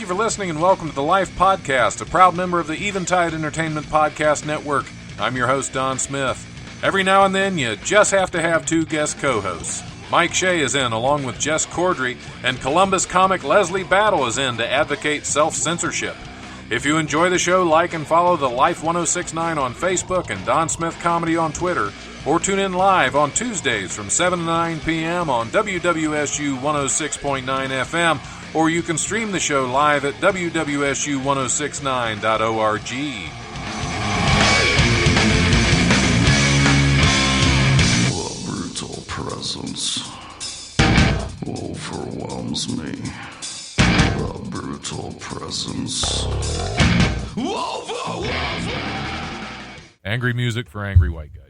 Thank you for listening and welcome to the Life Podcast, a proud member of the Eventide Entertainment Podcast Network. I'm your host, Don Smith. Every now and then, you just have to have two guest co-hosts. Mike Shea is in along with Jess Cordry, and Columbus comic Leslie Battle is in to advocate self-censorship. If you enjoy the show, like and follow the Life 1069 on Facebook and Don Smith Comedy on Twitter, or tune in live on Tuesdays from 7 to 9 p.m. on WWSU 106.9 FM, or you can stream the show live at wwsu1069.org. The brutal presence overwhelms me. The brutal presence overwhelms me. Angry music for angry white guys.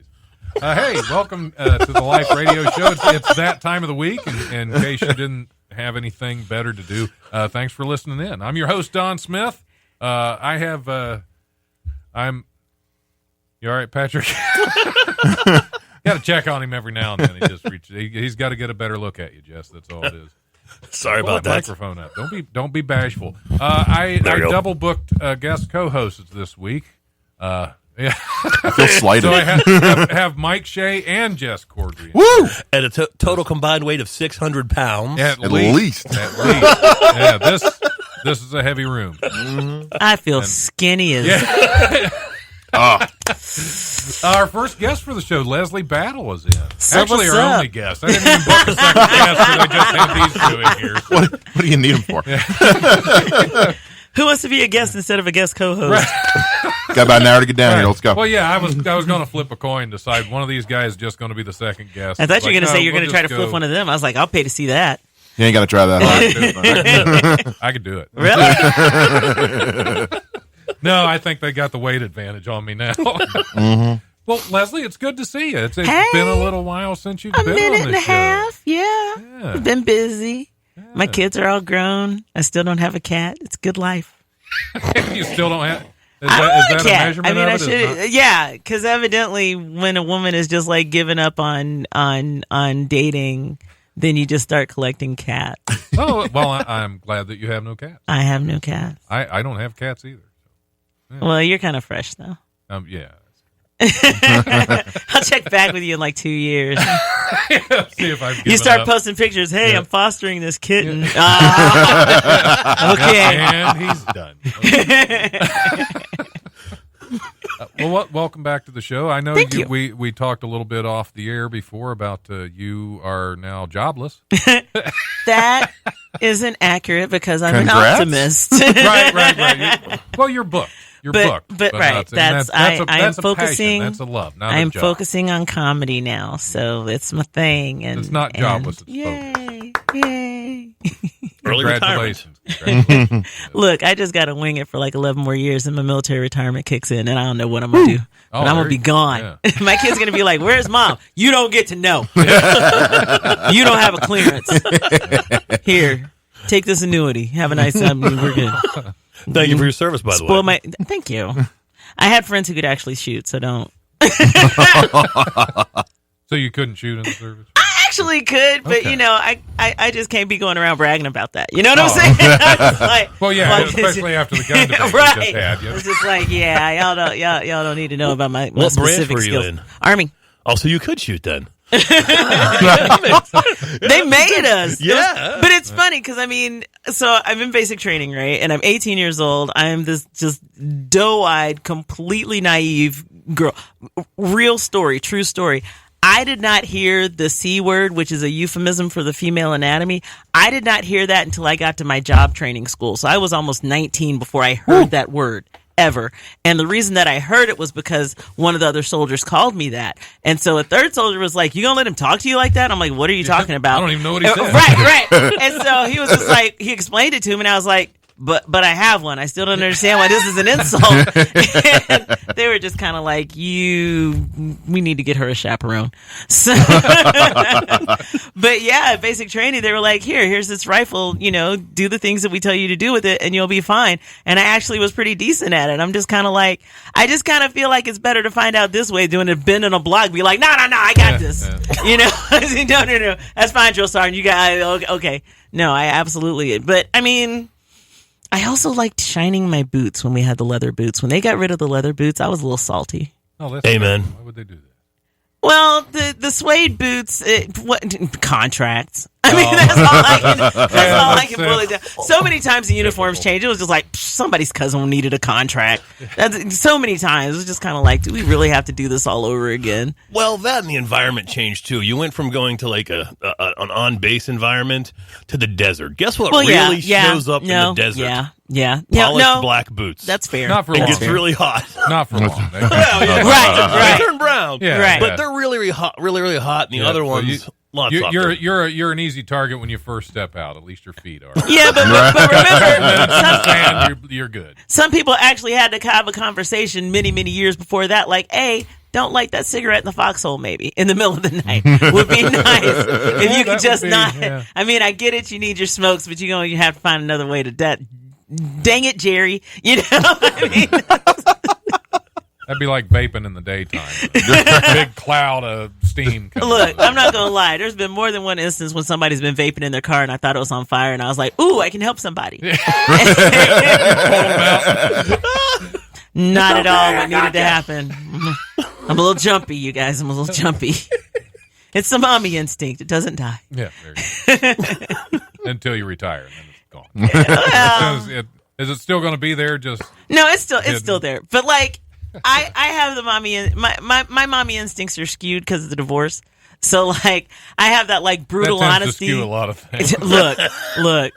Hey, welcome to the Life Radio Show. It's that time of the week, in case you didn't have anything better to do. Thanks for listening in. I'm your host, Don Smith. You all right, Patrick? Got to check on him every now and then. He's got to get a better look at you, Jess. That's all it is. Sorry about that. Microphone up. Don't be bashful. I double booked guest co-hosts this week. Yeah. I feel slighted. So I have Mike Shea and Jess Cordry. Woo! At a total combined weight of 600 pounds. At least. Yeah, this is a heavy room. Mm-hmm. I feel skinny as... Our first guest for the show, Leslie Battle, was in. So Actually, what's our up? only guest. I didn't even book a second guest, because I just had these two in here. So. What do you need him for? Who wants to be a guest instead of a guest co-host? Right. Got about an hour to get down here. Let's go. Well, yeah, I was going to flip a coin, decide one of these guys is just going to be the second guest. I thought you were going to say you're we'll going to try to flip one of them. I was like, I'll pay to see that. You ain't got to try that. I could do it. Really? No, I think they got the weight advantage on me now. Mm-hmm. Well, Leslie, it's good to see you. It's been a little while since you've been on the show. A minute and a half, yeah. I've been busy. Yeah. My kids are all grown. I still don't have a cat. It's good life. You still don't have... Is I that want a a cat. measurement I mean, of it? yeah, because evidently when a woman is just like giving up on dating, then you just start collecting cats. Oh, well, I'm glad that you have no cats. I have no cats. I don't have cats either. So, yeah. Well, you're kind of fresh, though. Yeah. I'll check back with you in like 2 years. See if I've given You start up. posting pictures. Hey, I'm fostering this kitten. Okay. And he's done. Well, welcome back to the show. I know Thank you. We talked a little bit off the air before about you are now jobless. That isn't accurate because I'm Congrats. an optimist. Right. Well, you're booked. You're booked. But right. That's I am a focusing. passion. That's a love. Not I'm a job. focusing on comedy now, so it's my thing. And It's not jobless, it's yay! Early retirement. Congratulations. Look, I just got to wing it for like 11 more years, and my military retirement kicks in, and I don't know what I'm gonna do. But I'm gonna be gone. Yeah. My kid's gonna be like, "Where's mom?" You don't get to know. You don't have a clearance. Here, take this annuity. Have a nice time. We're good. Thank you for your service, by the way. Thank you. I had friends who could actually shoot, so don't. So you couldn't shoot in the service? I actually could, but Okay. I just can't be going around bragging about that. You know what I'm saying? I'm just like, Well, yeah, well, especially after the gun debate right. we just had. It's just like, yeah, y'all don't need to know about my What branch specific were you skills. in? Army. Oh, so you could shoot then. They made us. Yeah. But it's funny because, so I'm in basic training, right? And I'm 18 years old. I'm this just doe-eyed, completely naive girl. Real story, true story. I did not hear the C word, which is a euphemism for the female anatomy. I did not hear that until I got to my job training school. So I was almost 19 before I heard that word. Ever. And the reason that I heard it was because one of the other soldiers called me that. And so a third soldier was like, "You gonna let him talk to you like that?" I'm like, "What are you talking about?" I don't even know what he said. Right. And so he was just like, he explained it to him, and I was like, but I have one. I still don't understand why this is an insult. And they were just kind of like, we need to get her a chaperone. So, but yeah, at basic training, they were like, here's this rifle, do the things that we tell you to do with it and you'll be fine. And I actually was pretty decent at it. I'm just kind of like, I just kind of feel like it's better to find out this way, doing a bend in a block, be like, no, I got this. No, that's fine, drill sergeant. You got, okay. No, I absolutely, but I also liked shining my boots when we had the leather boots. When they got rid of the leather boots, I was a little salty. Oh, that's Amen. Why would they do that? Well, the suede boots, contracts. I mean, that's all I can pull it down. So many times the uniforms changed. It was just like somebody's cousin needed a contract. So many times. It was just kind of like, do we really have to do this all over again? Well, that and the environment changed too. You went from going to like an on-base environment to the desert. Guess what shows up in the desert? Yeah. Polished black boots. That's fair. Not for long. It gets really hot. Not for long. Right. They turn brown. Yeah, right. But they're really, really hot. Really, really hot. And the other ones, lots softer. You're an easy target when you first step out. At least your feet are. Yeah, but remember, you're good. some people actually had to have a conversation many, many years before that. Like, hey, don't light that cigarette in the foxhole. Maybe in the middle of the night would be nice if you could just not. Yeah. I mean, I get it. You need your smokes, but you're going to have to find another way to that. Dang it, Jerry. You know what I mean? That'd be like vaping in the daytime. Big cloud of steam coming Look, I'm not going to lie. There's been more than one instance when somebody's been vaping in their car and I thought it was on fire and I was like, ooh, I can help somebody. Not at all what needed to happen. I'm a little jumpy, you guys. I'm a little jumpy. It's the mommy instinct. It doesn't die. Yeah, there you go. Until you retire, and then it's gone. Is it still going to be there? Just no, it's still there. But like, I have the mommy. My mommy instincts are skewed because of the divorce. So like, I have that like brutal that tends honesty. To skew a lot of things. Look.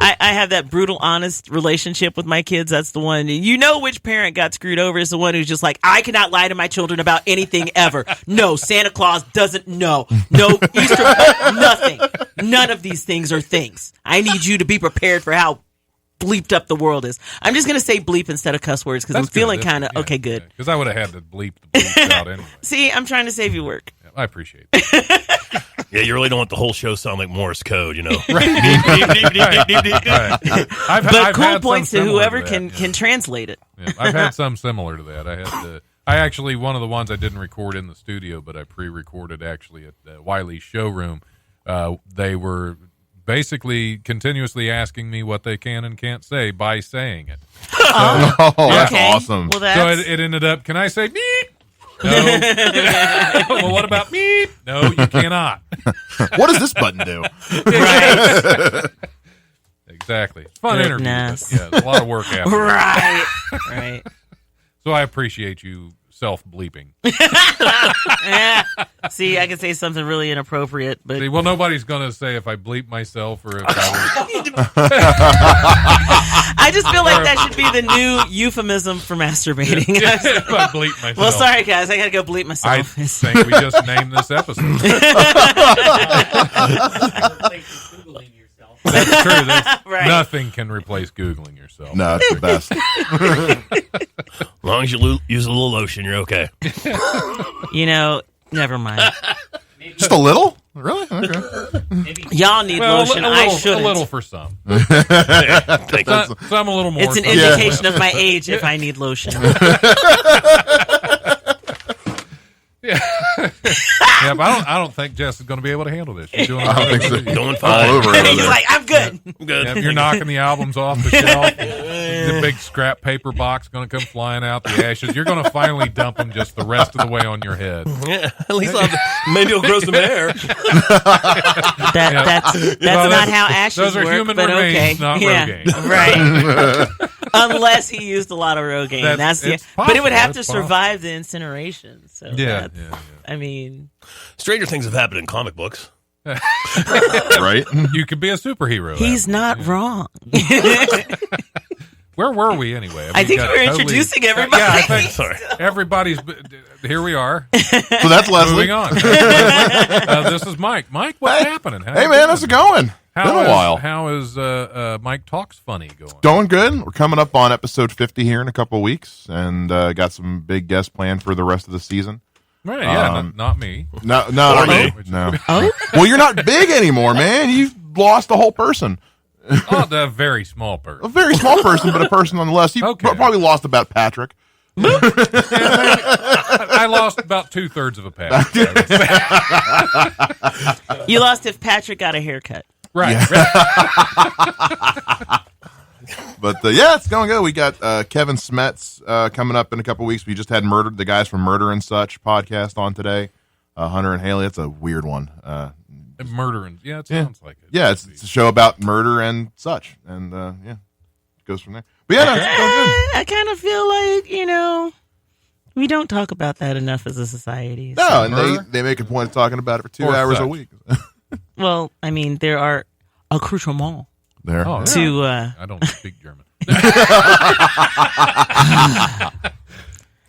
I have that brutal, honest relationship with my kids. That's the one. You know which parent got screwed over is the one who's just like, I cannot lie to my children about anything ever. No, Santa Claus doesn't know. No, Easter, nothing. None of these things are things. I need you to be prepared for how bleeped up the world is. I'm just going to say bleep instead of cuss words because I'm feeling kind of, okay, good. Because I would have had to bleep the bleeps out anyway. See, I'm trying to save you work. Yeah, I appreciate it. Yeah, you really don't want the whole show sound like Morse code, you know. Right. But cool points to whoever can translate it. Yeah, I've had some similar to that. I actually, one of the ones I didn't record in the studio, but I pre-recorded actually at Wiley's showroom. They were basically continuously asking me what they can and can't say by saying it. That's awesome. Well, so it ended up, can I say beep? No. Well, what about me? No, you cannot. What does this button do? Right. Exactly. Fun interview. But yeah, a lot of work after. Right. So I appreciate you self-bleeping. See, I can say something really inappropriate, but See, well, nobody's going to say if I bleep myself or if I I just feel like that should be the new euphemism for masturbating. if I bleep myself. Well, sorry, guys. I got to go bleep myself. I think we just named this episode. That's true. Right. Nothing can replace Googling yourself. No, it's the best. As long as you use a little lotion, you're okay. You know, never mind. Just a little? Really? Okay. Y'all need lotion. I shouldn't. A little for some. Thank you. Some a little more. It's an indication of my age if I need lotion. Yeah, but I don't think Jess is going to be able to handle this. She's doing I don't think so. Going fine. All over it. He's like, I'm good. I'm good. Yeah, you're knocking the albums off the shelf. The big scrap paper box going to come flying out. The ashes. You're going to finally dump them just the rest of the way on your head. Yeah, at least maybe it'll grow some hair. That's not how ashes those are work, human but remains, okay. not Rogaine. Right. Unless he used a lot of Rogaine. But it would have to survive the incineration. So Yeah. I mean, Stranger things have happened in comic books. Right? You could be a superhero. he's not wrong. Where were we anyway? I think you were introducing everybody. Yeah, I think Sorry. everybody's. Here we are. So that's Leslie. Moving on. This is Mike. Mike, what's happening? Hey, man, how's it going? Been a while. How is Mike Talks Funny going? Going good. We're coming up on episode 50 here in a couple of weeks, and got some big guests planned for the rest of the season. Right, yeah, not me. No, not me. No. Well, you're not big anymore, man. You've lost a whole person. Oh, the very small A person. very small person, but a person nonetheless. You probably lost about Patrick. I lost about 2/3 of a patch. You lost if Patrick got a haircut. Right. But yeah, it's going good. We got Kevin Smets coming up in a couple weeks. We just had the guys from Murder and Such podcast on today. Hunter and Haley. It's a weird one. Murder and it sounds like it. Yeah, it's a show about murder and such, and it goes from there. But yeah, it's going good. I kind of feel like we don't talk about that enough as a society. No, so. and they make a point of talking about it for 2 hours a week. Well, I mean, there are accoutrements There. to. I don't speak German.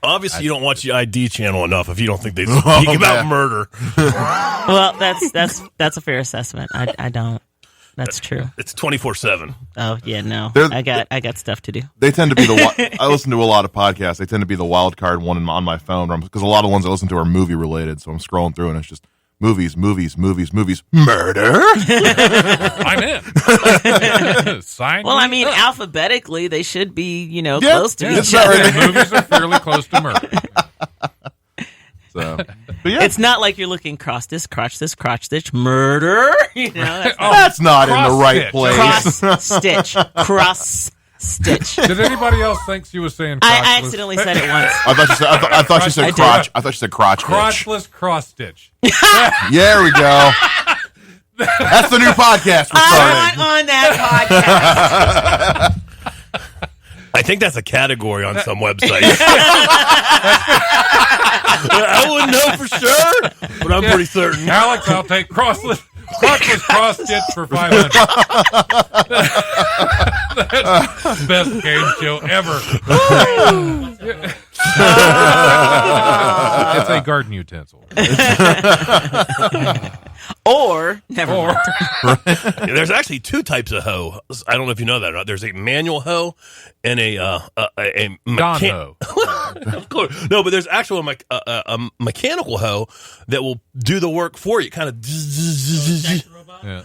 Obviously, you don't watch the ID channel enough if you don't think they speak about murder. Well, that's a fair assessment. I don't. That's true. It's 24/7. Oh yeah, no. I got stuff to do. They tend to be I listen to a lot of podcasts. They tend to be the wild card one on my phone because a lot of the ones I listen to are movie related. So I'm scrolling through and it's just movies, murder. I'm in. Sign well, me I mean, up. alphabetically, they should be close to each Yeah, other. movies are fairly close to murder. So, but yeah, It's not like you're looking crotch this, murder. that's not in the right place. Cross stitch. Did anybody else think she was saying crotchless? I accidentally said it once. I thought she said crotch. I thought she said crotch. Crotchless cross stitch. Yeah, there we go. That's the new podcast we're I'm starting. not on that podcast. I think that's a category on some website. I wouldn't know for sure, but I'm pretty certain. Alex, I'll take crotchless cross stitch for $500. That's the best game show ever. It's a garden utensil. Or never mind. There's actually two types of hoe. I don't know if you know that or not. There's a manual hoe and a Don hoe. Of course. No, but there's actually a mechanical hoe that will do the work for you. Kind of. Yeah.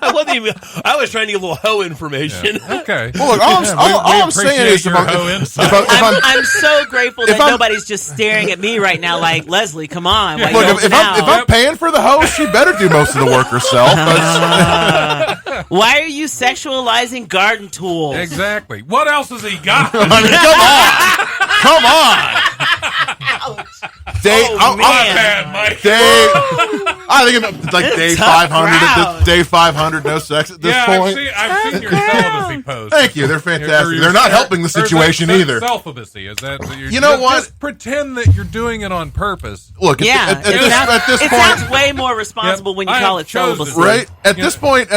Well, I was trying to get a little hoe information. Yeah. Okay. Well, look, all I'm saying is I'm so grateful that nobody's just staring at me right now like, Leslie, come on. Why look, if I'm paying for the hoe, she better do most of the work herself. Why are you sexualizing garden tools? Exactly. What else has he got? I mean, come on. I think it's like day 500. Day 500, no sex at this point. I've seen your celibacy posts. Thank you. They're fantastic. They're not helping the situation either. Self-abacy is that? You know what? Just pretend that you're doing it on purpose. Look, at this it point, sounds way more responsible when you call it celibacy. Right? At this point,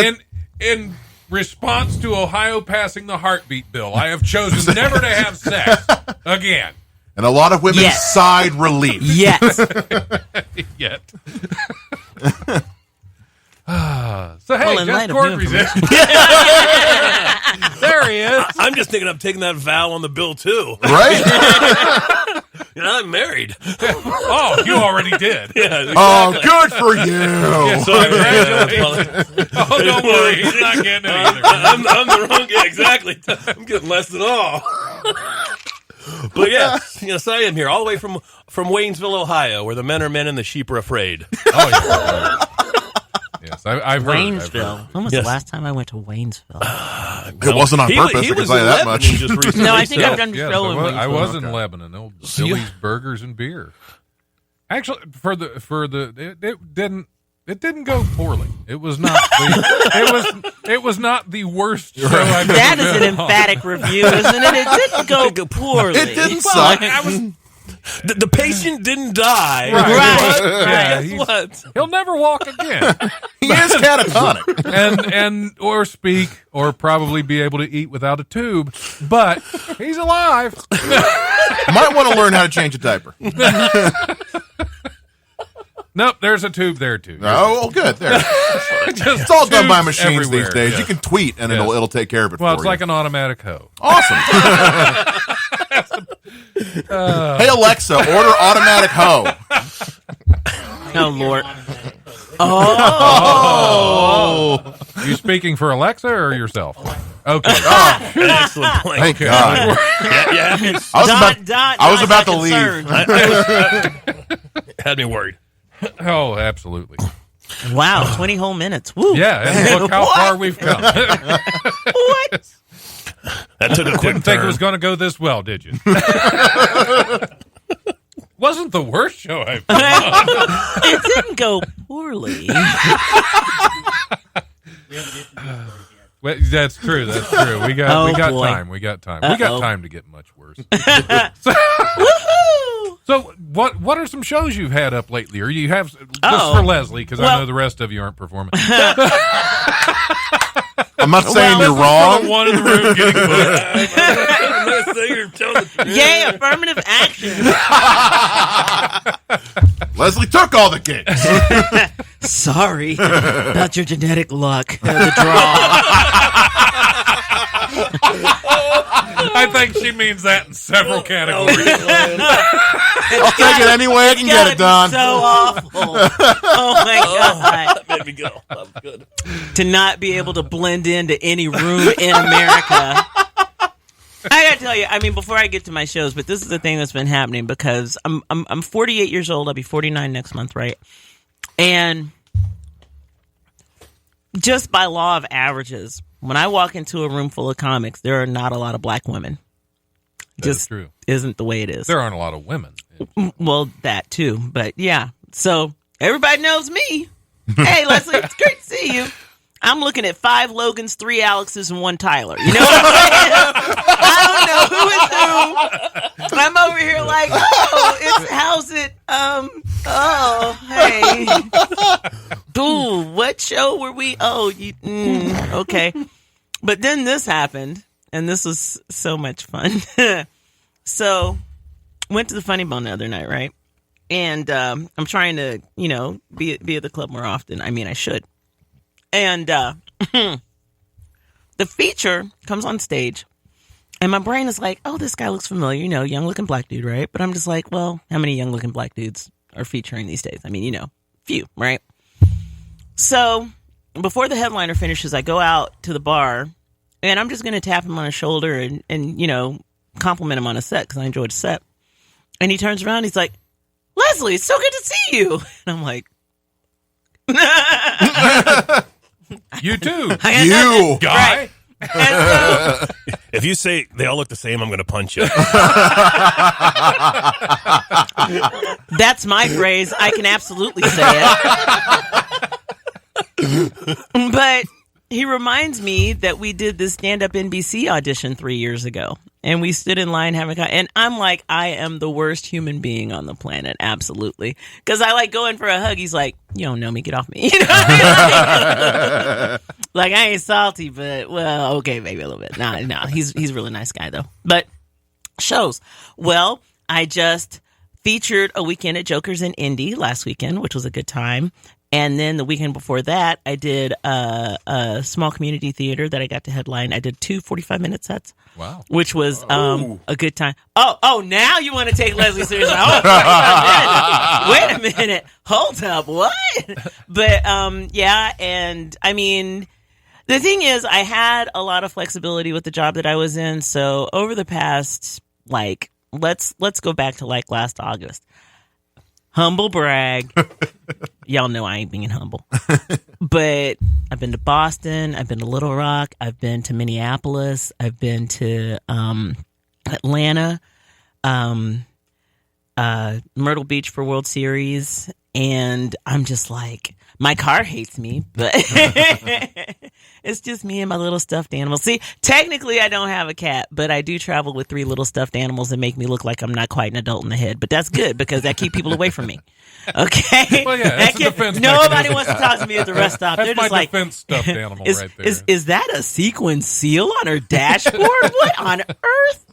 in response to Ohio passing the heartbeat bill, I have chosen never to have sex again. And a lot of women sighed relief. Yes. Yet. So, hey, just court resist. There he is. I'm just thinking I'm taking that vow on the bill, too. Right? I'm married. Oh, you already did. Yeah, exactly. Oh, good for you. Yeah, so oh, don't worry. He's not getting it either. I'm the wrong guy. Exactly. I'm getting less than all. But yes, I am here, all the way from Waynesville, Ohio, where the men are men and the sheep are afraid. Oh, yeah. Yes, I've heard. Waynesville. When was the last time I went to Waynesville? It wasn't on purpose, I can tell you that much. No, I think I've done Yes, show in Waynesville. I was in Lebanon. Old Billy's Burgers and Beer. Actually, it didn't go poorly. It was not it was not the worst show I've ever That is been an emphatic review, isn't it? It didn't go poorly. It didn't suck. The patient didn't die. Right. Yeah, What? he'll never walk again. He is catatonic. and or speak or probably be able to eat without a tube, but he's alive. Might want to learn how to change a diaper. Nope, there's a tube there too. Oh, well, good. There. It's all done by machines these days. Yes. You can tweet and it'll take care of it for you. Well, it's like an automatic hoe. Awesome. Hey, Alexa, order automatic hoe. Oh, Lord. Oh. You speaking for Alexa or yourself? Okay. Excellent point. Thank God. I was about to leave. Had me worried. Oh, absolutely. Wow, 20 whole minutes. Woo. Yeah, and look how far we've come. What? That took a quick Didn't think it turn. was going to go this well, did you? Wasn't the worst show I've done. It didn't go poorly. Well, that's true. That's true. We got boy. time. We got time. We got Uh-oh. time to get much worse. Woohoo! So, what are some shows you've had up lately, or you have just Oh. for Leslie? Because I Well- know the rest of you aren't performing. I'm not saying you're The wrong. one in the room getting booked. I'm not saying you're telling the truth. Yay, affirmative action. Leslie took all the gigs. Sorry about your genetic luck. The draw. I think she means that in several categories. I'll take it any way I can get it done. So awful. Oh my god. That made me go. That was good. To not be able to blend into any room in America. I gotta tell you, I mean, before I get to my shows, but this is the thing that's been happening because I'm 48 years old. I'll be 49 next month, right? And just by law of averages, when I walk into a room full of comics, there are not a lot of black women. That is Just true. isn't the way it is. There aren't a lot of women. Well, that too, but yeah. So everybody knows me. Hey, Leslie, it's great to see you. I'm looking at 5 Logans, 3 Alexes, and 1 Tyler. You know what I'm saying? I don't know who is who. I'm over here like, how's it? Hey. Ooh, what show were we? Okay. But then this happened, and this was so much fun. So, went to the Funny Bone the other night, right? And I'm trying to, be at the club more often. I mean, I should. And the feature comes on stage, and my brain is like, oh, this guy looks familiar, young-looking black dude, right? But I'm just like, well, how many young-looking black dudes are featuring these days? I mean, few, right? So before the headliner finishes, I go out to the bar, and I'm just going to tap him on his shoulder and compliment him on his set because I enjoyed his set. And he turns around, he's like, Leslie, it's so good to see you. And I'm like, You too, You. guy. And so, If you say they all look the same, I'm going to punch you. that's my phrase. I can absolutely say it. But he reminds me that we did this stand-up NBC audition 3 years ago. And we stood in line having and I'm like, I am the worst human being on the planet. Absolutely. Because I like go in for a hug. He's like, you don't know me. Get off me. You know what I mean? Like, I ain't salty, but, well, okay, maybe a little bit. Nah, he's a really nice guy, though. But shows. Well, I just featured a weekend at Jokers in Indy last weekend, which was a good time. And then the weekend before that, I did a small community theater that I got to headline. I did 2 45-minute sets. Wow. Which was a good time. Oh, now you want to take Leslie seriously. Oh, wait a minute. Hold up. What? But, yeah. And I mean, the thing is, I had a lot of flexibility with the job that I was in. So over the past, let's go back to last August. Humble brag. Y'all know I ain't being humble. But I've been to Boston. I've been to Little Rock. I've been to Minneapolis. I've been to Atlanta, Myrtle Beach for World Series. And I'm just like, my car hates me, but it's just me and my little stuffed animals. See, technically I don't have a cat, but I do travel with 3 little stuffed animals that make me look like I'm not quite an adult in the head. But that's good because that keep people away from me. Okay? Well, yeah, that's a defense nobody mechanism. wants to talk to me at the rest stop. That's They're my just like, defense stuffed animal right there. Is that a sequin seal on her dashboard? What on earth?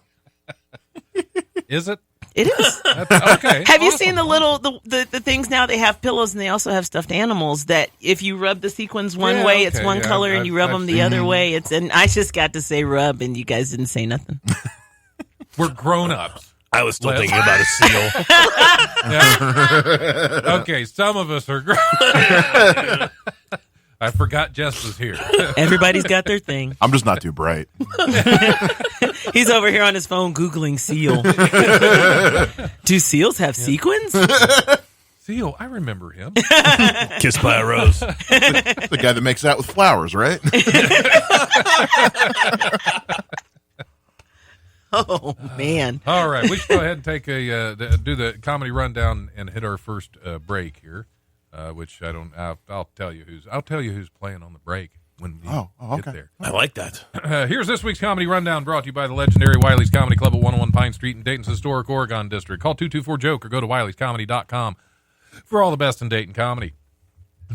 Is it? It is. Okay. Have you awesome. seen the little the things now? They have pillows and they also have stuffed animals that if you rub the sequins one Yeah, way, it's okay, one yeah, color, and you rub I've them the seen other way. And I just got to say rub, and you guys didn't say nothing. We're grown ups. I was still thinking about a seal. Yeah. Okay, some of us are grown. I forgot Jess was here. Everybody's got their thing. I'm just not too bright. He's over here on his phone Googling seal. Do seals have sequins? Theo, I remember him. Kissed by a Rose. The guy that makes out with flowers, right? Oh man. All right, we should go ahead and take do the comedy rundown and hit our first break here, which I'll tell you who's playing on the break when we get there. I like that. Here's this week's comedy rundown brought to you by the legendary Wiley's Comedy Club at 101 Pine Street in Dayton's historic Oregon District. Call 224-JOKE or go to wileyscomedy.com for all the best in Dayton comedy.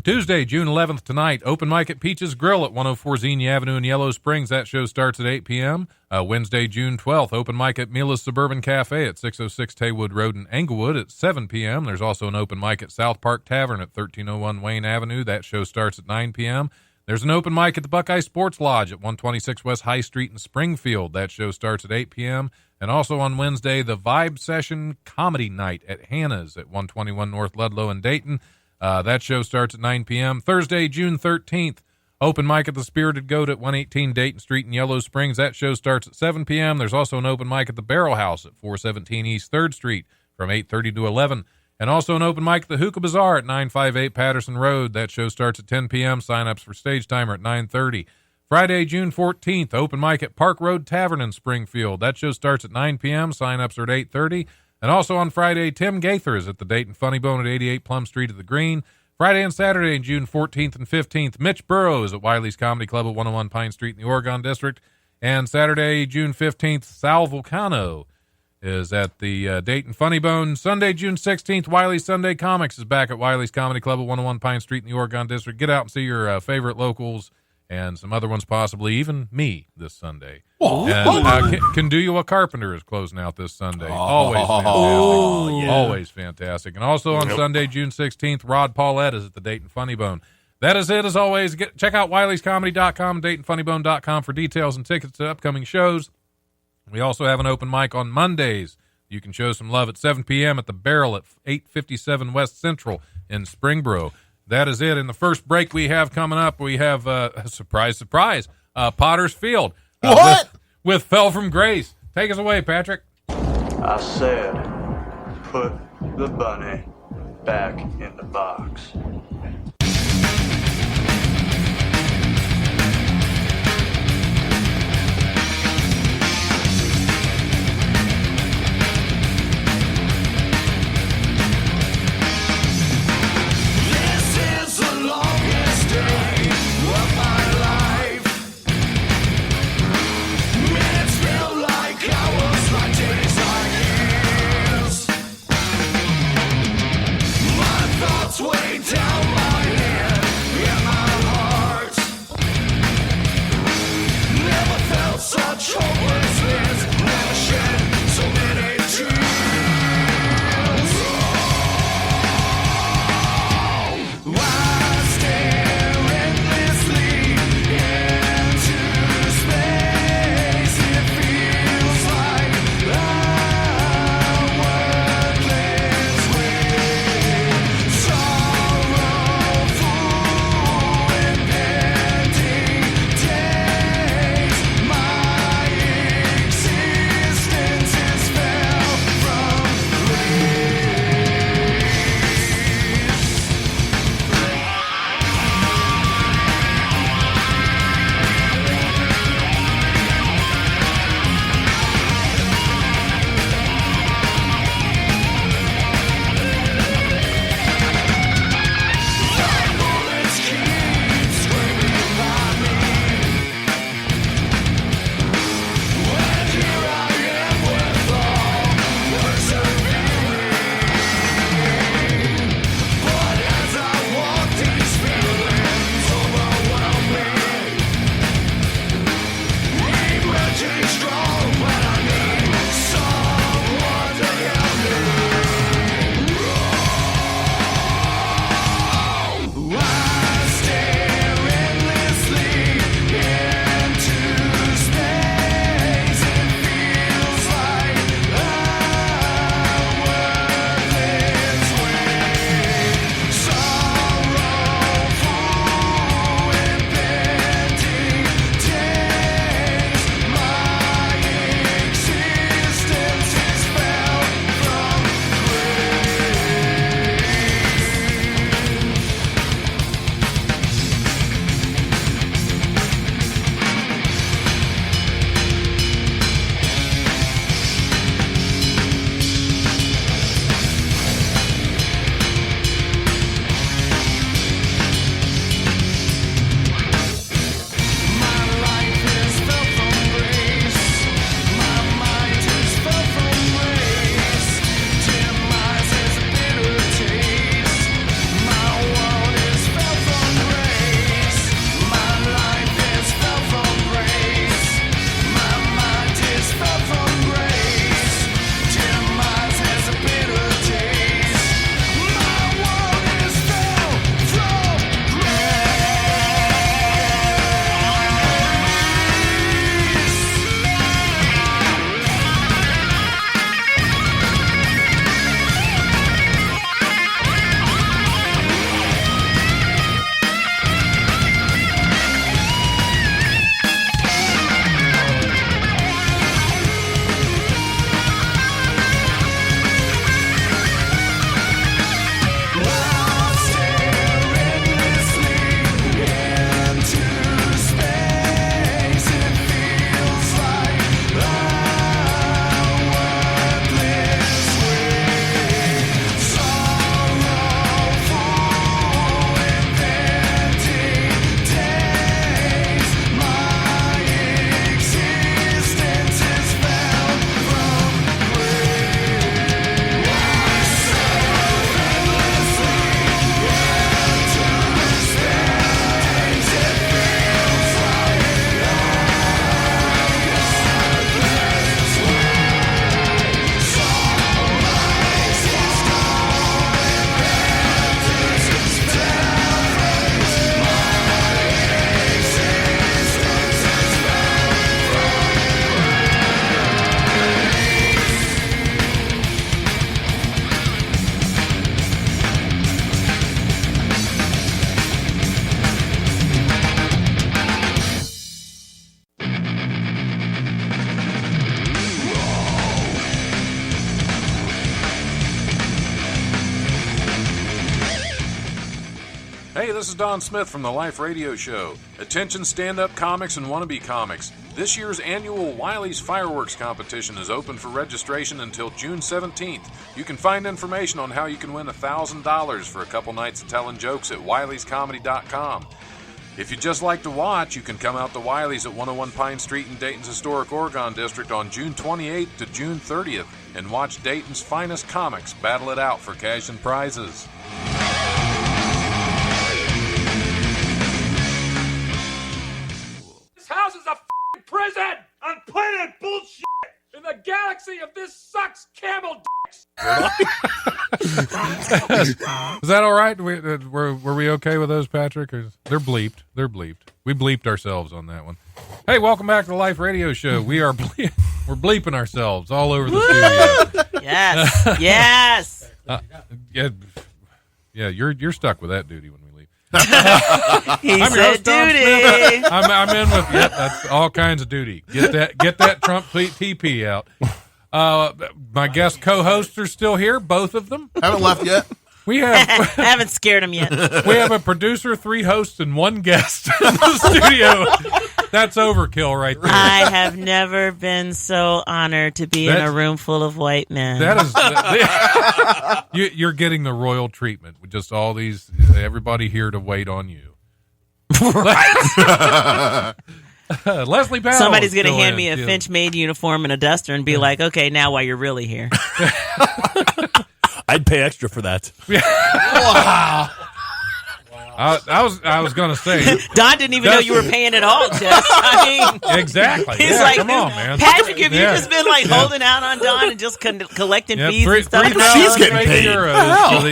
Tuesday, June 11th tonight, open mic at Peach's Grill at 104 Xenia Avenue in Yellow Springs. That show starts at 8 p.m. Wednesday, June 12th, open mic at Mila's Suburban Cafe at 606 Taywood Road in Englewood at 7 p.m. There's also an open mic at South Park Tavern at 1301 Wayne Avenue. That show starts at 9 p.m. There's an open mic at the Buckeye Sports Lodge at 126 West High Street in Springfield. That show starts at 8 p.m. And also on Wednesday, the Vibe Session Comedy Night at Hannah's at 121 North Ludlow in Dayton. That show starts at 9 p.m. Thursday, June 13th, open mic at the Spirited Goat at 118 Dayton Street in Yellow Springs. That show starts at 7 p.m. There's also an open mic at the Barrel House at 417 East 3rd Street from 8:30 to 11. And also an open mic at the Hookah Bazaar at 958 Patterson Road. That show starts at 10 p.m. Sign-ups for stage time are at 9:30. Friday, June 14th, open mic at Park Road Tavern in Springfield. That show starts at 9 p.m. Sign-ups are at 8:30. And also on Friday, Tim Gaither is at the Dayton Funny Bone at 88 Plum Street at the Green. Friday and Saturday, June 14th and 15th, Mitch Burrows at Wiley's Comedy Club at 101 Pine Street in the Oregon District. And Saturday, June 15th, Sal Vulcano is at the Dayton Funny Bone. Sunday, June 16th, Wiley's Sunday Comics is back at Wiley's Comedy Club at 101 Pine Street in the Oregon District. Get out and see your favorite locals and some other ones, possibly even me this Sunday. And Conduya Carpenter is closing out this Sunday. Always fantastic. Oh, yeah. Always fantastic. And also on Sunday, June 16th, Rod Paulette is at the Dayton Funny Bone. That is it, as always. Check out wileyscomedy.com and DaytonFunnyBone.com for details and tickets to upcoming shows. We also have an open mic on Mondays. You can show some love at 7 p.m. at the Barrel at 857 West Central in Springboro. That is it. In the first break we have coming up, we have, surprise, Potter's Field. What? With Fell from Grace. Take us away, Patrick. I said, put the bunny back in the box. Way down my Hey, this is Don Smith from the Life Radio Show. Attention stand-up comics and wannabe comics. This year's annual Wiley's Fireworks Competition is open for registration until June 17th. You can find information on how you can win $1,000 for a couple nights of telling jokes at wileyscomedy.com. If you'd just like to watch, you can come out to Wiley's at 101 Pine Street in Dayton's historic Oregon District on June 28th to June 30th and watch Dayton's finest comics battle it out for cash and prizes. This house is a f***ing prison on planet bullshit, and the galaxy of this sucks camel dicks. Is that all right? Were we okay with those, Patrick? They're bleeped. They're bleeped. We bleeped ourselves on that one. Hey, welcome back to the Life Radio Show. We're bleeping ourselves all over the studio. Yes, yes. Yeah. You're stuck with that duty when we leave. He I'm your said host, Tom duty. Smith. I'm in with you. That's all kinds of duty. Get that Trump TP out. My guest co-hosts are still here, both of them. Haven't left yet. We have I haven't scared him yet. we have a producer, 3 hosts, and 1 guest in the studio. That's overkill right there. I have never been so honored to be in a room full of white men. That is, you're getting the royal treatment with just all these, everybody here to wait on you. Right. Leslie Powell. Somebody's going to still hand in, me a yeah. Finch maid uniform and a duster and be like, okay, now while you're really here. I'd pay extra for that. Wow. I was going to say. Don didn't even know you were paying at all, Jess. I mean, exactly. he's Yeah, like, come on, man. Patrick, have you Yeah. just been like holding out on Don and just collecting Yeah, fees and stuff? 3,000 She's getting fake paid. euros for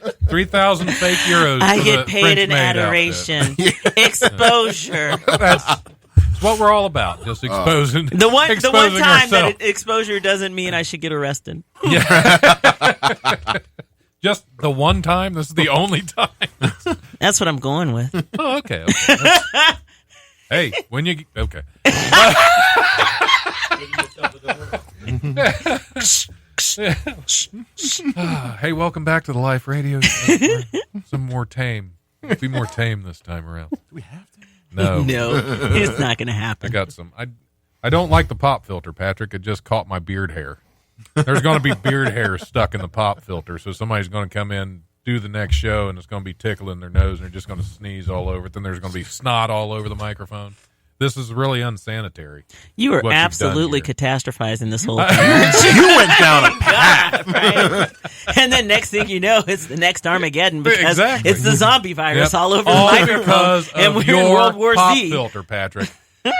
the 3,000 fake euros. I for get the paid French in maid adoration, exposure. That's what we're all about. Just exposing. The one exposing time ourselves. that exposure doesn't mean I should get arrested. Just the one time. This is the only time. That's what I'm going with. Oh, okay. Hey, when you okay. Hey, welcome back to the Life Radio Show. Some more tame. Be more tame this time around. Do we have to? No. No, it's not going to I happen. got some. I don't like the pop filter, Patrick. It just caught my beard hair. There's going to be beard hair stuck in the pop filter, so somebody's going to come in, do the next show, and it's going to be tickling their nose, and they're just going to sneeze all over it. Then there's going to be snot all over the microphone. This is really unsanitary. You are what you've absolutely done catastrophizing this whole thing. You went down a path. Right? And then next thing you know, it's the next Armageddon because Exactly. it's the zombie virus Yep. all over All the microphone, because and of we're in your World War pop Z. filter, Patrick. No,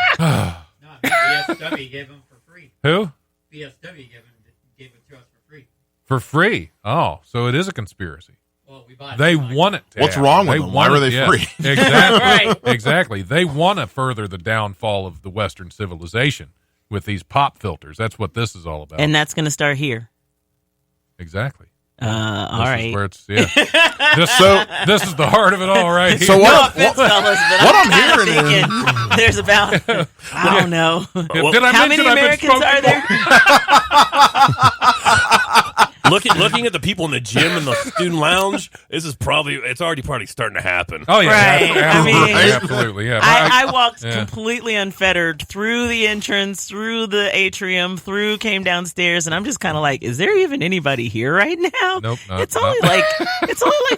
BSW gave them for free. Who? BSW gave it to us for free. For free. Oh, so it is a conspiracy. Well, we bought They it. want it to What's happen. wrong with them? Why want were it- they yeah. free? Exactly. Right. Exactly. They want to further the downfall of the Western civilization with these pop filters. That's what this is all about. And that's going to start here. Exactly. All This right. is where it's this is the heart of it all right here. So No what? offense, fellas, but what I'm I'm kinda hearing is- thinking there's about, I don't know. Did I How mention many I've been Americans smoking are there? Looking at the people in the gym and the student lounge, it's already starting to happen. Oh yeah, Right. I mean, absolutely, yeah. I walked yeah. completely unfettered through the entrance, through the atrium, came downstairs, and I'm just kind of like, is there even anybody here right now? Nope, no, it's no. only like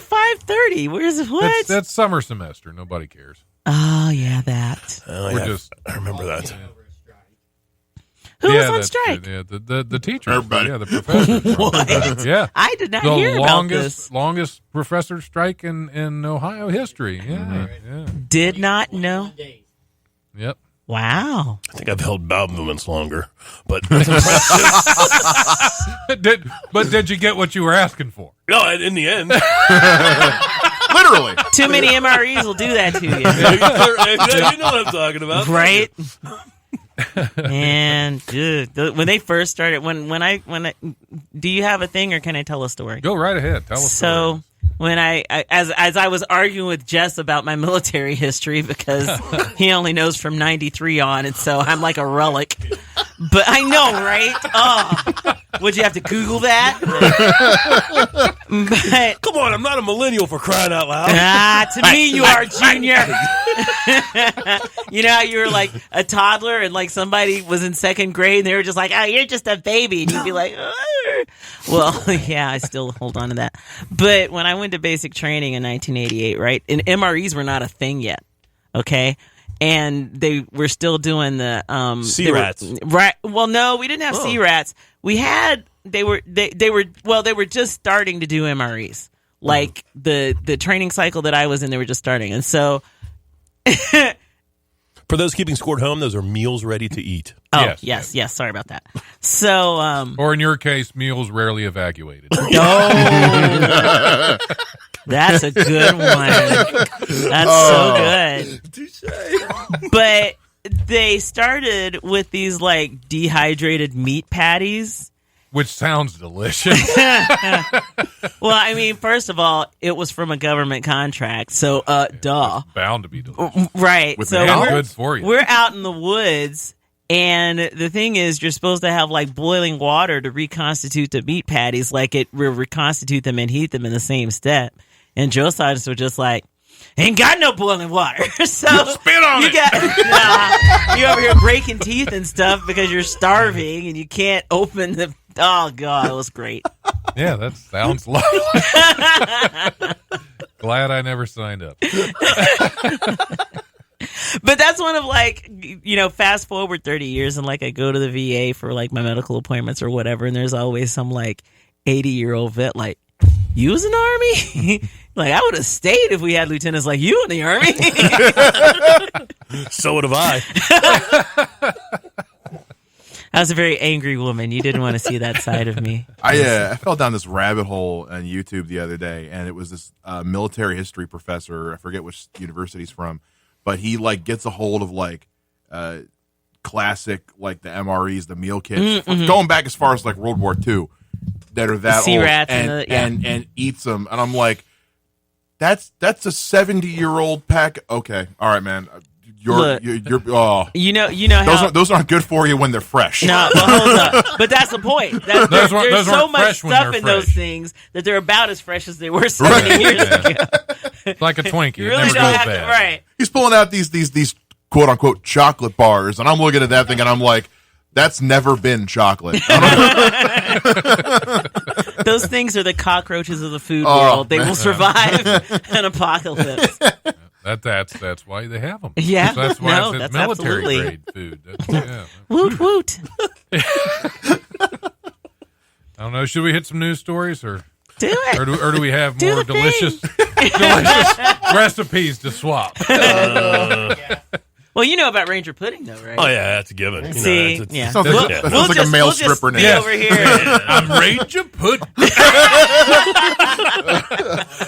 5:30. Where's what? That's summer semester. Nobody cares. Oh yeah, that. Oh, We're yeah, just I remember that. Who was on that's strike? true. Yeah, the teachers. Everybody. Yeah, the professors. What? Yeah. I did not The hear about this. longest professor strike in Ohio history. Yeah, yeah. Did not know. Days. Yep. Wow. I think I've held bowel movements longer, but that's impressive. Did you get what you were asking for? No, in the end, Literally. Too many MREs will do that to you. you know what I'm talking about, Right? And dude, when they first started, when I do you have a thing or can I tell a story? Go right ahead. Tell us. So when as I was arguing with Jess about my military history because he only knows from 93 on, and so I'm like a relic. But I know, right? Oh, would you have to Google that? But Come on, I'm not a millennial for crying out loud. to me, you are, Junior. You know how you were like a toddler and like somebody was in second grade and they were just like, oh, you're just a baby. And you'd be like, "Arr." Well, yeah, I still hold on to that. But when I went to basic training in 1988, right, and MREs were not a thing yet, okay? And they were still doing the C-rats. Right. Well, no, we didn't have C-rats. We had they were just starting to do MREs. Like the training cycle that I was in, they were just starting. And so For those keeping score at home, those are meals ready to eat. Oh, yes. Sorry about that. So or in your case, meals rarely evacuated. oh, that's a good one. That's so good. But they started with these like dehydrated meat patties. Which sounds delicious. Well, I mean, first of all, it was from a government contract, so duh. Bound to be delicious. Right. With so mayo? we're, Good for you. we're out in the woods, and the thing is, you're supposed to have like boiling water to reconstitute the meat patties, like it will reconstitute them and heat them in the same step. And Joe scientists were just like, ain't got no boiling water. So Spit on it. You're over here breaking teeth and stuff because you're starving and you can't open the. Oh God, it was great. Yeah, that sounds lovely. Glad I never signed up. But that's one of like, fast forward 30 years and like I go to the VA for like my medical appointments or whatever, and there's always some like 80-year-old vet like, you was in the Army? Like, I would have stayed if we had lieutenants like you in the Army. So would have I. I was a very angry woman. You didn't want to see that side of me. I fell down this rabbit hole on YouTube the other day, and it was this military history professor. I forget which university he's from, but he like gets a hold of like classic like the MREs, the meal kits, going back as far as like World War II, that are that C-rats old, and eats them. And I'm like, that's a 70-year-old pack. Okay, all right, man. You're those aren't good for you when they're fresh. No, but hold up. But that's the point. There's those so aren't much fresh when stuff they're in those fresh. things that they're about as fresh as they were 70 years ago. It's like a Twinkie. You It really never don't goes have bad. to, right? He's pulling out these quote unquote chocolate bars, and I'm looking at that thing, and I'm like, that's never been chocolate. Those things are the cockroaches of the food Oh, world. They man. will survive an apocalypse. That's why they have them. Yeah. That's why No, it's that's military absolutely. grade food. Yeah. Woot woot. I don't know. Should we hit some news stories or Do it. do we have Do more the thing. delicious recipes to swap? Well, you know about Ranger pudding, though, right? Oh, yeah, that's a given. You know, See, it's- yeah. Sounds like, Yeah. sounds like a male we'll just stripper be name. over here. I'm Ranger Pudding.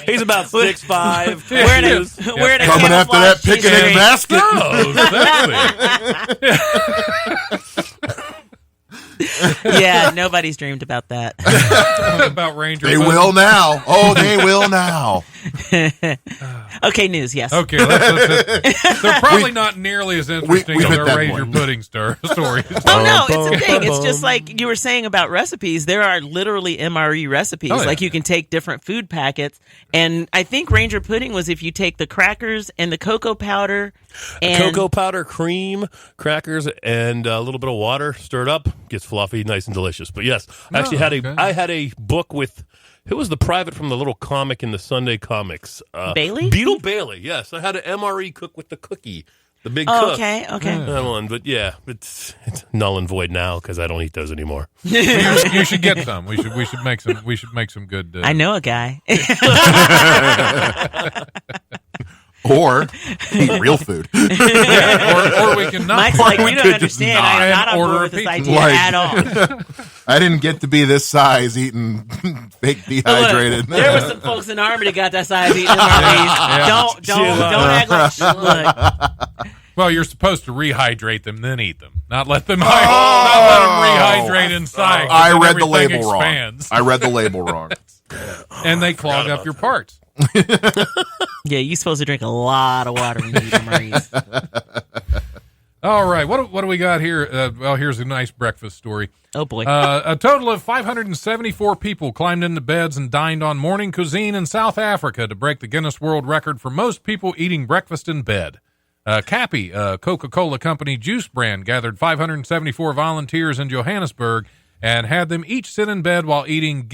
He's about 6'5". Wearing a Coming after that camouflage picnic t-shirt. basket. Oh, exactly. Yeah, nobody's dreamed about that. About Ranger They Pudding. will now. Oh, they will now. Okay, news, yes. Okay, they're probably not nearly as interesting we've as hit our that Ranger point. Pudding stories. Oh, no, it's a thing. It's just like you were saying about recipes. There are literally MRE recipes. Oh, yeah. Like you can take different food packets. And I think Ranger Pudding was if you take the crackers and the cocoa powder and Cocoa powder, cream, crackers, and a little bit of water stirred up. Gets fluffy, nice and delicious. But yes, I actually okay. had a book with, who was the private from the little comic in the Sunday comics? Bailey? Beetle Bailey, yes. I had an MRE cook with the cookie, the big Oh, cook. okay. That one, but yeah, it's null and void now because I don't eat those anymore. You should get some. We should make some. We should make some good. I know a guy. Or eat real food. Yeah, or we can not. Mike's or like, we you don't could just understand. I'm not on order board a with this pizza. idea Like- at all. I didn't get to be this size eating fake dehydrated. Look, there were some folks in the Army that got that size eating MREs. Don't act like shit. Look. Well, you're supposed to rehydrate them, then eat them. Not let them rehydrate inside. 'cause I then read the everything label expands. wrong. I read the label wrong. And they clog up your parts. Yeah, you're supposed to drink a lot of water when you eat MREs. All right, what do we got here? Well, here's a nice breakfast story. Oh, boy. A total of 574 people climbed into beds and dined on morning cuisine in South Africa to break the Guinness World Record for most people eating breakfast in bed. Cappy, a Coca-Cola Company juice brand, gathered 574 volunteers in Johannesburg and had them each sit in bed while eating the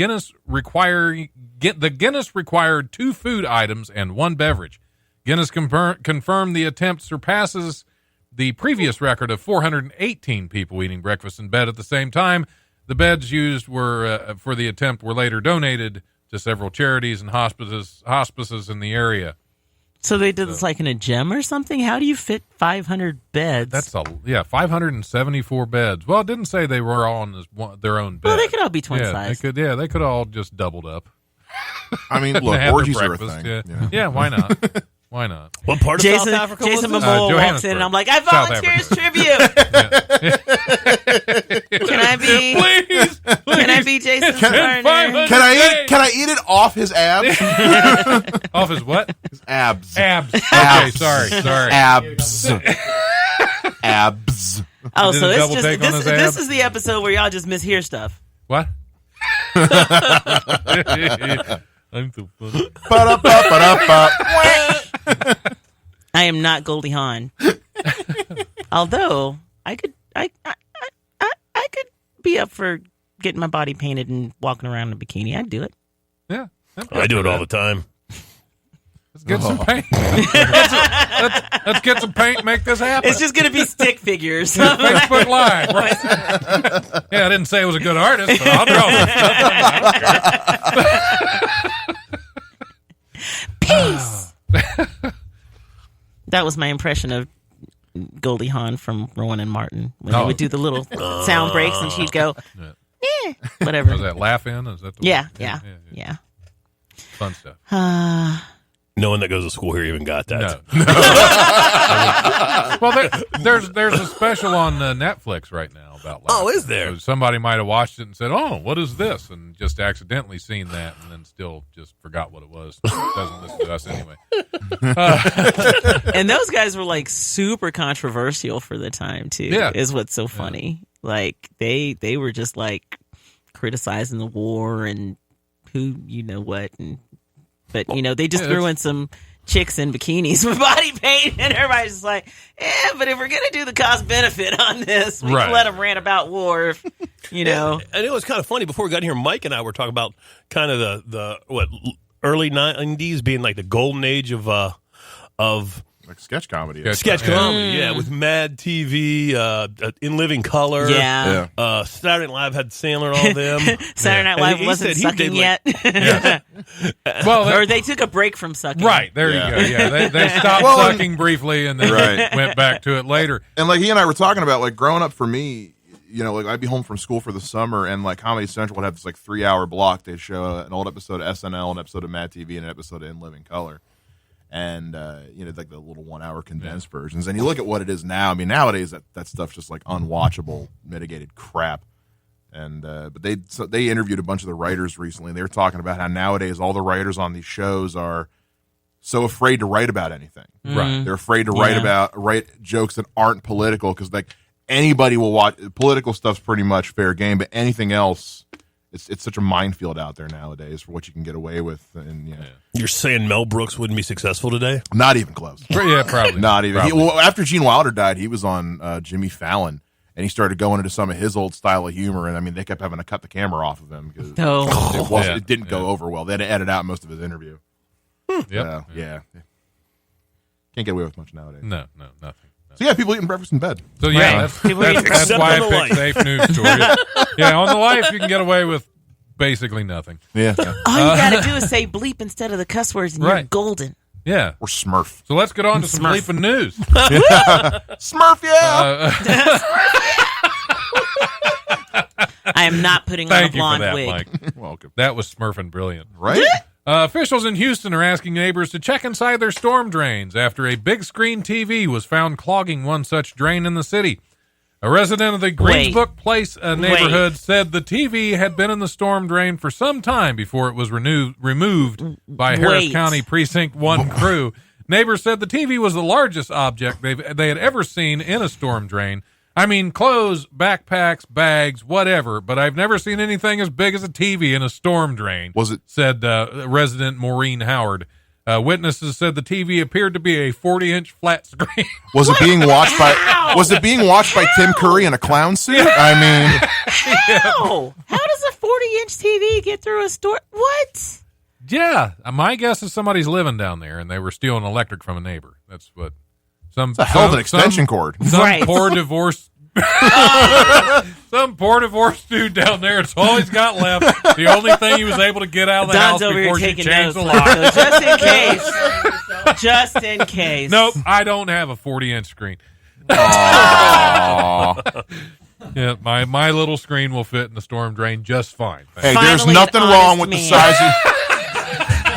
Guinness required 2 food items and 1 beverage. Guinness confirmed the attempt surpasses the previous record of 418 people eating breakfast in bed at the same time. The beds used for the attempt were later donated to several charities and hospices in the area. So they did this like in a gym or something? How do you fit 500 beds? That's 574 beds. Well, it didn't say they were all on their own bed. Well, they could all be twin size. They could all just doubled up. I mean, look, Have orgies their are a breakfast, thing. Yeah. Yeah, why not? Why not? What part of Jason, South Africa Jason was Momoa this? walks in and I'm like, I South volunteer as tribute. Can I be? Please, Can I be Jason's partner? Can I eat it off his abs? Off his what? His abs. Abs. Okay, Abs. sorry. Abs. Abs. Oh, Did so a it's double just take on his abs? this is the episode where y'all just mishear stuff. What? I'm so funny. I am not Goldie Hawn. Although I could be up for getting my body painted and walking around in a bikini. I'd do it. Yeah. I do it all the time. Let's get some paint. Let's get some paint and make this happen. It's just gonna be stick figures. Facebook Live. Right? Yeah, I didn't say I was a good artist, but I'll draw some stuff. Peace. That was my impression of Goldie Hawn from Rowan and Martin when they would do the little sound breaks and she'd go, whatever. Was that laugh in? Is that the Yeah. Fun stuff. No one that goes to school here even got that. No. Well, there's a special on Netflix right now about laughing. Oh, is there? So somebody might have watched it and said, "Oh, what is this?" and just accidentally seen that, and then still just forgot what it was. Doesn't listen to us anyway. And those guys were like super controversial for the time too. Yeah. Is what's so funny. Like they were just like criticizing the war and who you know what, but they just threw in some chicks in bikinis with body paint, and everybody's just like, but if we're gonna do the cost benefit on this, we can let them rant about war. And it was kind of funny before we got in here. Mike and I were talking about kind of the early 90s being like the golden age of Like sketch comedy. sketch comedy, with Mad TV, In Living Color. Yeah. Saturday Night Live had Sandler and all them. Saturday Night Live wasn't sucking yet. Well, or they took a break from sucking. Right, there you go. Yeah, they stopped sucking briefly and then went back to it later. And like he and I were talking about, like growing up for me, like I'd be home from school for the summer, and like Comedy Central would have this like 3-hour block. They'd show an old episode of SNL, an episode of Mad TV, and an episode of In Living Color. And like the little 1-hour condensed versions. And you look at what it is now. I mean, nowadays that stuff's just like unwatchable, mitigated crap. And but they interviewed a bunch of the writers recently. They were talking about how nowadays all the writers on these shows are so afraid to write about anything. Right, they're afraid to write jokes that aren't political because like anybody will watch. Political stuff's pretty much fair game, but anything else. It's such a minefield out there nowadays for what you can get away with, and You're saying Mel Brooks wouldn't be successful today? Not even close. Yeah, probably not even. Probably. After Gene Wilder died, he was on Jimmy Fallon, and he started going into some of his old style of humor. And I mean, they kept having to cut the camera off of him because it didn't go over well. They had to edit out most of his interview. Yeah. Can't get away with much nowadays. No, nothing. So people eating breakfast in bed. So that's why I picked safe news stories. On the Life you can get away with basically nothing. Yeah. All you gotta do is say bleep instead of the cuss words, and you're golden. Yeah. Or Smurf. So let's get on to some bleeping news. Smurf, I am not putting on a blonde wig. Mike. You're welcome. That was smurfing brilliant. Right? Officials in Houston are asking neighbors to check inside their storm drains after a big screen TV was found clogging one such drain in the city. A resident of the Greensbrook Place neighborhood said the TV had been in the storm drain for some time before it was removed by Harris County Precinct 1 crew. Neighbors said the TV was the largest object they had ever seen in a storm drain. I mean, clothes, backpacks, bags, whatever, but I've never seen anything as big as a TV in a storm drain. Was it? Said resident Maureen Howard. Witnesses said the TV appeared to be a 40-inch flat screen. Was it being watched by? Was it being watched by Tim Curry in a clown suit? I mean, How does a 40-inch TV get through a store? What? Yeah, my guess is somebody's living down there, and they were stealing electric from a neighbor. That's what it's a hell of an extension cord. Some poor divorce. Some poor divorced dude down there. It's all he's got left. The only thing he was able to get out of the Don's house over before here she taking changed the notes, lock. so just in case. Nope, I don't have a 40-inch screen. Yeah, my little screen will fit in the storm drain just fine. Hey, Finally, there's nothing an wrong honest with the man. size.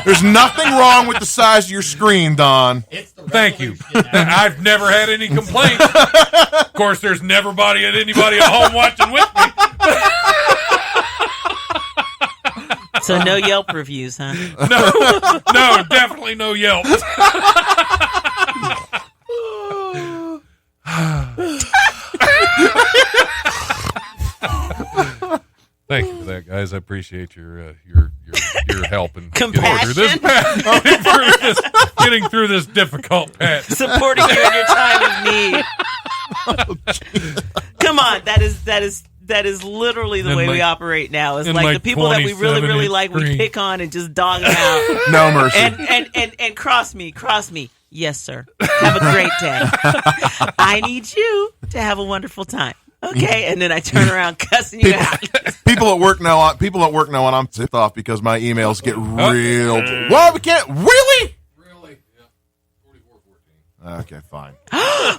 There's nothing wrong with the size of your screen, Don. It's the Thank you. revolution now. I've never had any complaints. Of course, there's never anybody at home watching with me. So no Yelp reviews, huh? No, definitely no Yelp. Thank you for that, guys. I appreciate your help and getting through this difficult patch. Supporting you in your time of need. Come on, that is literally the And way we like- operate now. It's and like like the people that we really, 27 really inch like, we screen. pick on and just dog them out. No mercy. And cross me. Yes, sir. Have a great day. I need you to have a wonderful time. Okay, and then I turn around cussing you out. People at work know. When I'm tipped off because my emails get real. Well, we can't really. Really? Yeah. 4414. Okay, fine.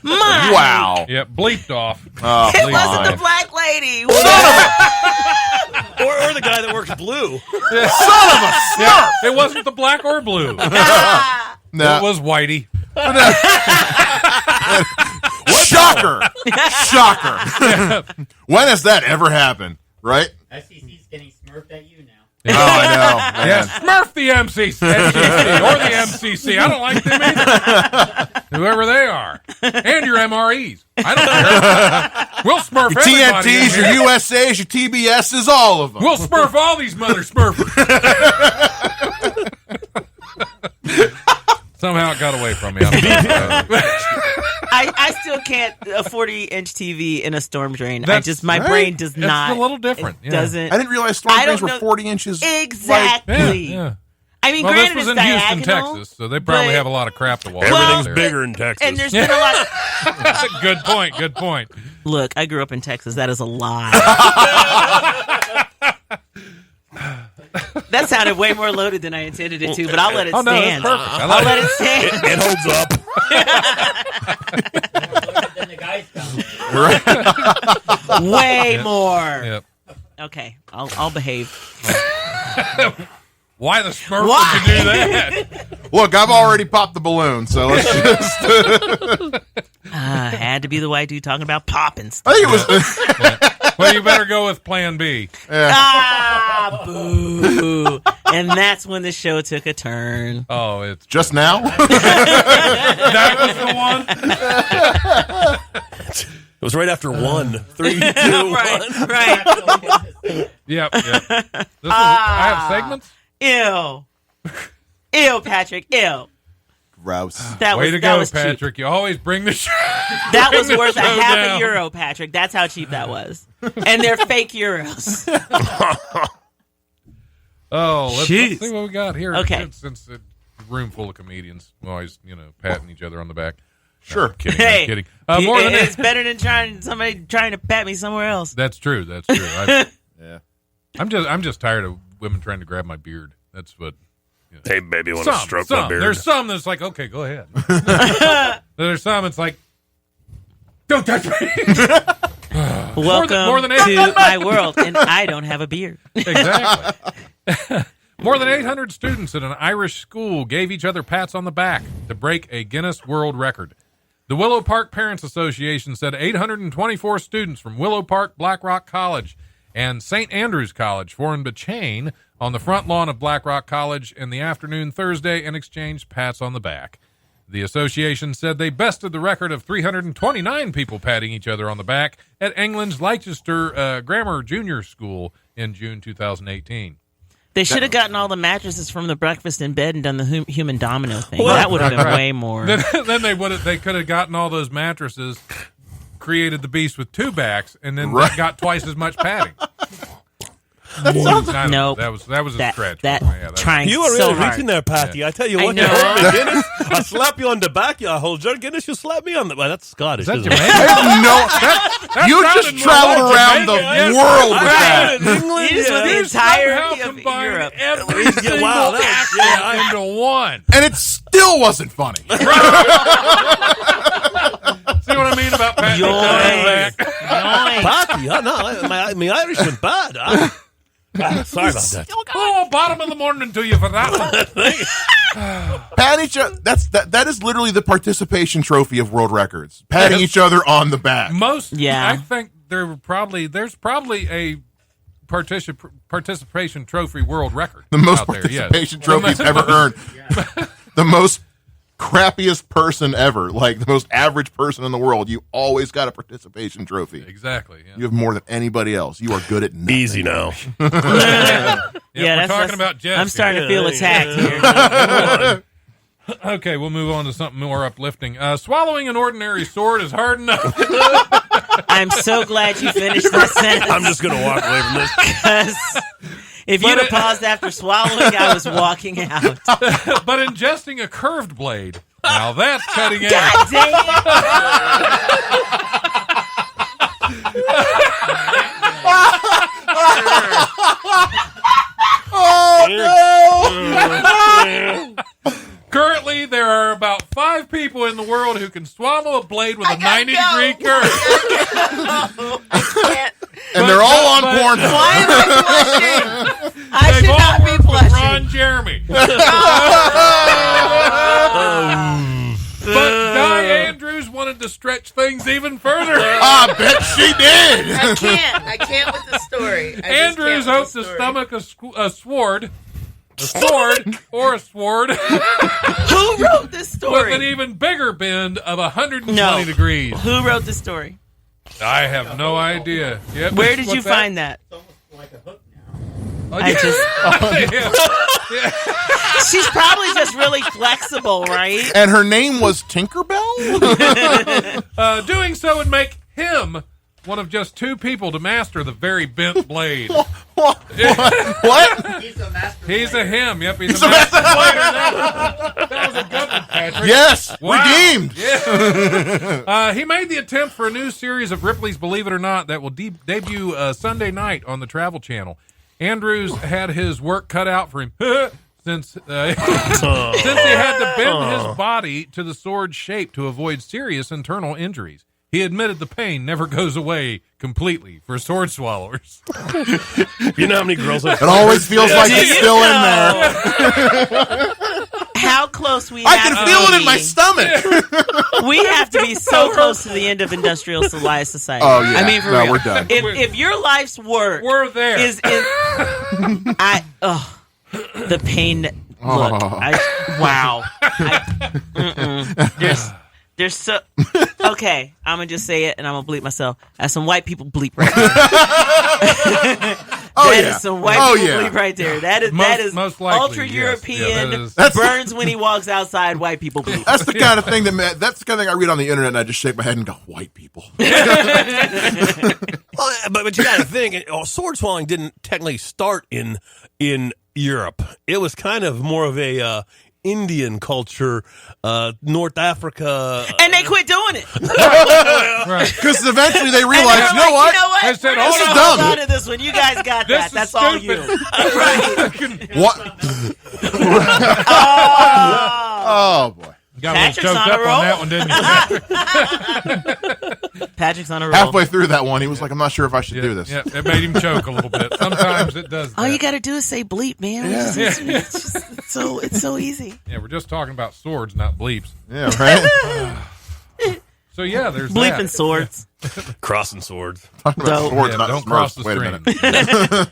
Mine. Wow. Yep, bleeped off. Oh, It wasn't the fine. black lady. Or the guy that works blue. Yeah, it wasn't the black or blue. No. It was whitey. Shocker. Shocker. When has that ever happened? Right? SEC's getting smurfed at you now. Oh, I know. Yeah, Man. Smurf the MCC or the MCC. I don't like them either. Whoever they are. And your MREs. I don't care. We'll Smurf Your everybody. in TNTs, here. your USAs, your TBSs, all of them. We'll Smurf all these mother Smurfers. Somehow it got away from me. I still can't a 40-inch TV in a storm drain. That's My right. brain does It's not. a little different. It Yeah. doesn't. I didn't realize storm I don't drains were know- 40 inches. Exactly. Yeah. I mean, Well, this granted, was it's in Houston, diagonal, Texas, so they probably but- have a lot of crap to wash. Everything's there. bigger in Texas. And there's been a lot. Good point. Good point. Look, I grew up in Texas. That is a lie. That sounded way more loaded than I intended it to, but I'll let it Oh, no, that's stand. perfect. I I'll like let it. it stand. It holds up. Then the guys come. Way more. Yep. Okay, I'll behave. Why the Smurf Why? would you do that? Look, I've already popped the balloon, so let's just. Had to be the white dude talking about popping I stuff. think it was. Well, you better go with Plan B. Ah, boo. And that's when the show took a turn. Oh, it's Just now? that was the one. It was right after 1, 3, 2, 1. Right. Yep. This was, I have segments. Ew. Ew, Patrick. Ew. Gross. That Way was to that go, was cheap. Patrick. You always bring the show. That was bring the worth a show half down. a euro, Patrick. That's how cheap that was. And they're fake euros. Oh, let's Jeez. see what we got here. Okay. Since the room full of comedians, we're always patting each other on the back. Sure. I'm kidding. Hey, I'm kidding. More than it's better than somebody trying to pat me somewhere else. That's true. That's true. Yeah. I'm just tired of women trying to grab my beard. That's what. Hey, baby, want to stroke my beard? There's some that's like, okay, go ahead. There's some it's like, don't touch me. Welcome more than to my world, and I don't have a beard. Exactly. More than 800 students at an Irish school gave each other pats on the back to break a Guinness World Record. The Willow Park Parents Association said 824 students from Willow Park, Black Rock College, and St. Andrews College formed a chain on the front lawn of Black Rock College in the afternoon Thursday and exchanged pats on the back. The association said they bested the record of 329 people patting each other on the back at England's Leicester Grammar Junior School in June 2018. They should have gotten all the mattresses from the breakfast in bed and done the human domino thing. That would have been way more. Then they could have gotten all those mattresses, created the beast with two backs, and then got twice as much padding. Nope. That was a stretch. Trying you were so really hard. reaching there, Patty. I tell you what, know. Guinness, I slap you on the back, you hold your Guinness, you slap me on the back. That's Scottish. Is that isn't it? Jamaican? You just traveled around the world with that. England, You just went the entirety of Europe. Every single Wow, that into one. And it still wasn't funny. See what I mean about patting each other back? Patty, no, my Irish went bad. Sorry about that. Oh, bottom of the morning to you for that one. Pat each other. That is literally the participation trophy of world records. Patting each other on the back. Yeah. I think there's probably a participation trophy world record. The most out there, participation trophies ever earned. The most crappiest person ever, like the most average person in the world, you always got a participation trophy. Exactly. Yeah. You have more than anybody else. You are good at nothing. Easy now. We're talking about Jess. I'm starting to feel attacked here. Okay, we'll move on to something more uplifting. Swallowing an ordinary sword is hard enough. I'm so glad you finished that sentence. I'm just going to walk away from this. Because if you'd have paused after swallowing, I was walking out. But ingesting a curved blade, now that's cutting edge. God dang Oh no! Currently, there are about 5 people in the world who can swallow a blade with a 90-degree curve. And they're all on Pornhub. Why am I blushing? I They've should all not be worked with blushing. Ron Jeremy. But Di Andrews wanted to stretch things even further. I bet she did. I can't with the story. Andrews hopes to stomach a sword. A sword or a sword Who wrote this with an story? even bigger bend of 120 degrees. Who wrote the story? I have no idea. Yep. Where did you What's find that? It's almost like a hook now. Oh, I just. She's probably just really flexible, right? And her name was Tinkerbell? Doing so would make him one of just 2 people to master the very bent blade. What? He's a master. He's a player. him. Yep, he's a master blader. That was a good one, Patrick. Yes, Wow. redeemed. Yeah. He made the attempt for a new series of Ripley's Believe It or Not that will debut Sunday night on the Travel Channel. Andrews had his work cut out for him since he had to bend his body to the sword's shape to avoid serious internal injuries. He admitted the pain never goes away completely for sword swallowers. You know how many girls have It always feels like it's still in there. How close we I have can to feel it in be. my stomach. We have to be so close to the end of industrial civilized society. Oh, yeah. I mean, for No, real. we're done. If your life's work We're there. is in, the pain. Look, There's so okay. I'm gonna just say it, and I'm gonna bleep myself. As some white people bleep right there. That is some white people bleep right there. That is most likely, ultra yes. European. Yeah, That's- Burns when he walks outside. White people bleep. That's the kind of thing that's the kind of thing I read on the internet and I just shake my head and go, white people. Well, but you got to think, sword swallowing didn't technically start in Europe. It was kind of more of a Indian culture, North Africa, And they quit doing it. Because eventually they realized, you know what? I said, We're hold gonna on. hold on to this one. You guys got This that. is That's all stupid. you. Right. What? Oh, boy. Got a little Patrick's choked on a up roll. on that one, didn't you? Patrick's on a roll. Halfway through that one, he was like, I'm not sure if I should do this. Yeah, it made him choke a little bit. Sometimes it does. All that. you got to do is say bleep, man. Yeah. It's so easy. Yeah, we're just talking about swords, not bleeps. Yeah, right? So yeah, there's Bleeping that. swords. Crossing swords. Talking about Dope. swords, Yeah, not don't Smurfs. cross the Wait a stream. minute. You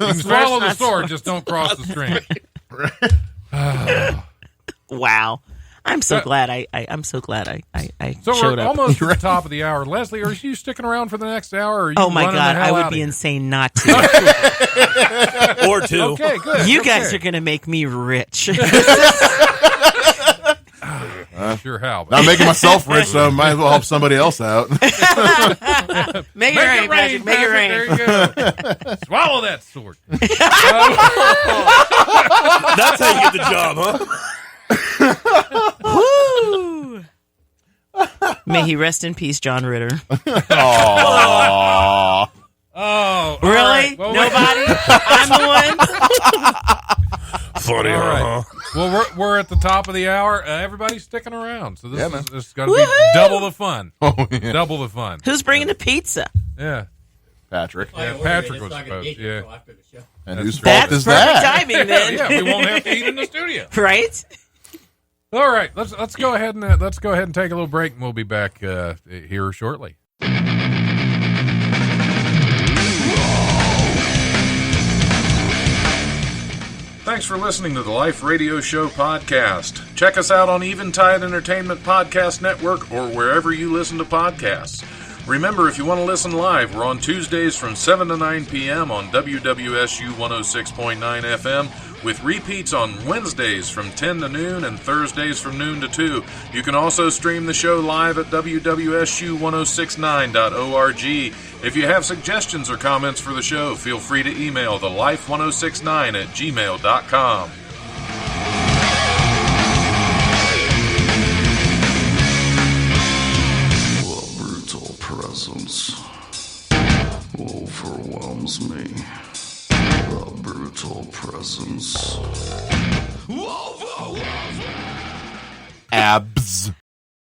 can swallow the not sword, just don't cross the stream. Wow. I'm so glad I'm so glad I So showed we're up. almost at the top of the hour. Leslie, are you sticking around for the next hour? Or are you Oh my running God, the I hell would out be of insane not to. Or two. here? Okay, good. You okay. guys are going to make me rich. Sure how. But Not making myself rich, so I might as well help somebody else out. Make it rain, Patrick. Make it rain. There you go. Swallow that sword. That's how you get the job, huh? Woo! May he rest in peace, John Ritter. Aww. Oh, all Really? right. Well, Nobody? I'm the one? Funny, All huh? right. Well, we're at the top of the hour. Everybody's sticking around, so Yeah, this man. is going to be double the fun. Oh, yeah. Double the fun. Who's bringing the pizza? Yeah. Patrick. Yeah, Patrick was supposed. Yeah. And whose fault That's is perfect that? timing then. Yeah, we won't have to eat in the studio. Right? All right, let's go ahead and take a little break, and we'll be back here shortly. Thanks for listening to the Life Radio Show podcast. Check us out on Eventide Entertainment Podcast Network or wherever you listen to podcasts. Remember, if you want to listen live, we're on Tuesdays from 7 to 9 p.m. on WWSU 106.9 FM, with repeats on Wednesdays from 10 to noon and Thursdays from noon to 2. You can also stream the show live at WWSU1069.org. If you have suggestions or comments for the show, feel free to email thelife1069@gmail.com. The brutal presence overwhelms me. The brutal presence. Abs.